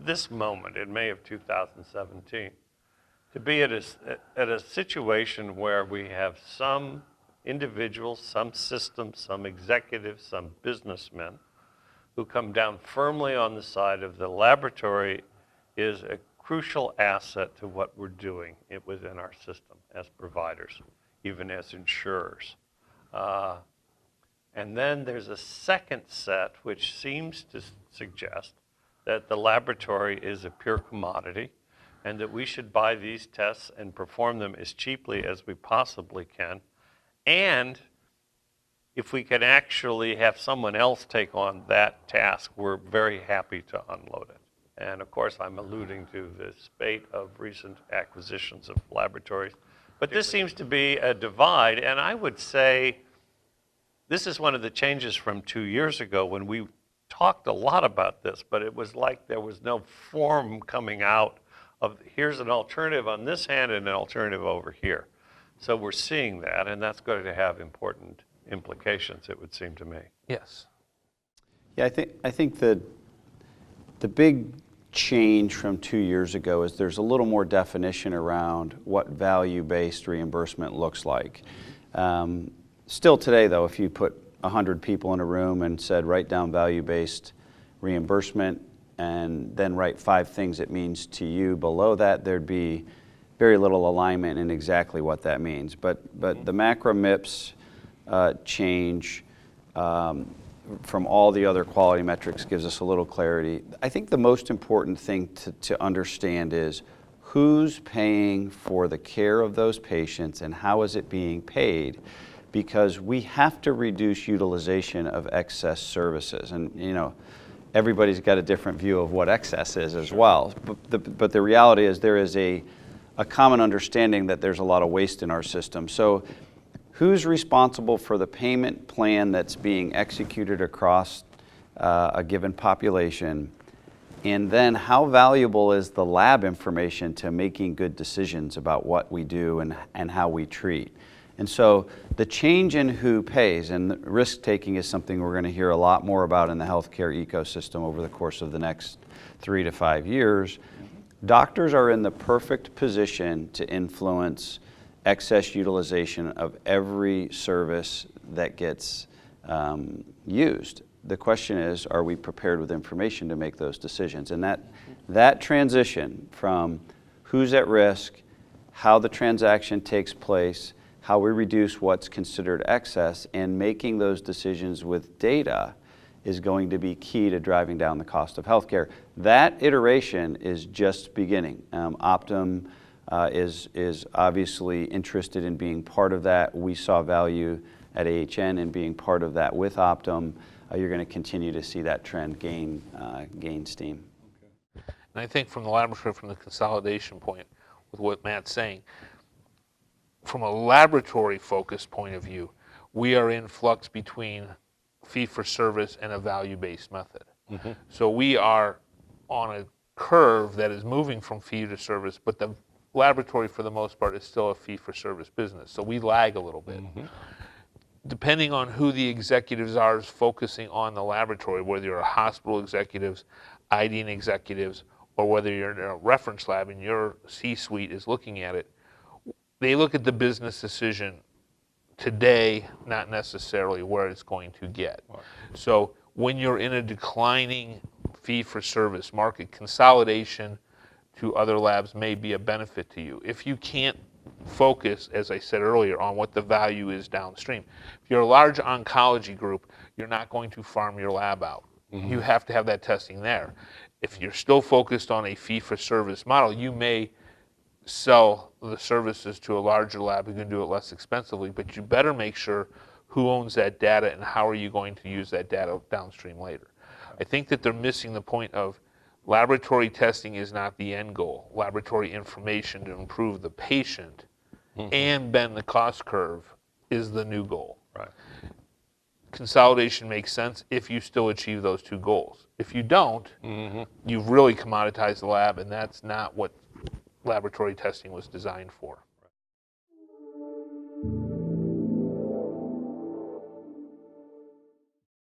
this moment in May of 2017 to be at a situation where we have some individuals, some systems, some executives, some businessmen who come down firmly on the side of the laboratory is a crucial asset to what we're doing within our system as providers, even as insurers. And then there's a second set which seems to suggest that the laboratory is a pure commodity and that we should buy these tests and perform them as cheaply as we possibly can. And if we can actually have someone else take on that task, we're very happy to unload it. And of course, I'm alluding to the spate of recent acquisitions of laboratories. But this seems to be a divide, and I would say this is one of the changes from 2 years ago when we talked a lot about this, but it was like there was no form coming out of here's an alternative on this hand and an alternative over here. So we're seeing that, and that's going to have important implications, it would seem to me. Yes. Yeah, I think the big change from 2 years ago is there's a little more definition around what value-based reimbursement looks like. Still today, though, if you put 100 people in a room and said write down value-based reimbursement and then write 5 things it means to you below that, there'd be very little alignment in exactly what that means. But the macro MIPS change from all the other quality metrics gives us a little clarity. I think the most important thing to understand is who's paying for the care of those patients and how is it being paid, because we have to reduce utilization of excess services. And you know, everybody's got a different view of what excess is as well. But the reality is there is a common understanding that there's a lot of waste in our system. So who's responsible for the payment plan that's being executed across a given population? And then how valuable is the lab information to making good decisions about what we do and how we treat? And so the change in who pays, and risk-taking is something we're going to hear a lot more about in the healthcare ecosystem over the course of the next 3 to 5 years. Doctors are in the perfect position to influence excess utilization of every service that gets used. The question is, are we prepared with information to make those decisions? And that transition from who's at risk, how the transaction takes place, how we reduce what's considered excess, and making those decisions with data is going to be key to driving down the cost of healthcare. That iteration is just beginning. Optum is obviously interested in being part of that. We saw value at AHN in being part of that with Optum. You're going to continue to see that trend gain steam. Okay. And I think from the laboratory, from the consolidation point, with what Matt's saying, from a laboratory-focused point of view, we are in flux between fee-for-service and a value-based method. Mm-hmm. So we are on a curve that is moving from fee-to-service, but the laboratory, for the most part, is still a fee-for-service business. So we lag a little bit. Mm-hmm. Depending on who the executives are is focusing on the laboratory, whether you're hospital executives, IDN executives, or whether you're in a reference lab and your C-suite is looking at it, they look at the business decision today, not necessarily where it's going to get. Right. So when you're in a declining fee-for-service market, consolidation to other labs may be a benefit to you. If you can't focus, as I said earlier, on what the value is downstream. If you're a large oncology group, you're not going to farm your lab out. Mm-hmm. You have to have that testing there. If you're still focused on a fee-for-service model, you may sell the services to a larger lab who can do it less expensively, but you better make sure who owns that data and how are you going to use that data downstream later. I think that they're missing the point of laboratory testing is not the end goal. Laboratory information to improve the patient and bend the cost curve is the new goal. Right. Consolidation makes sense if you still achieve those two goals. If you don't, you've really commoditized the lab, and that's not what laboratory testing was designed for.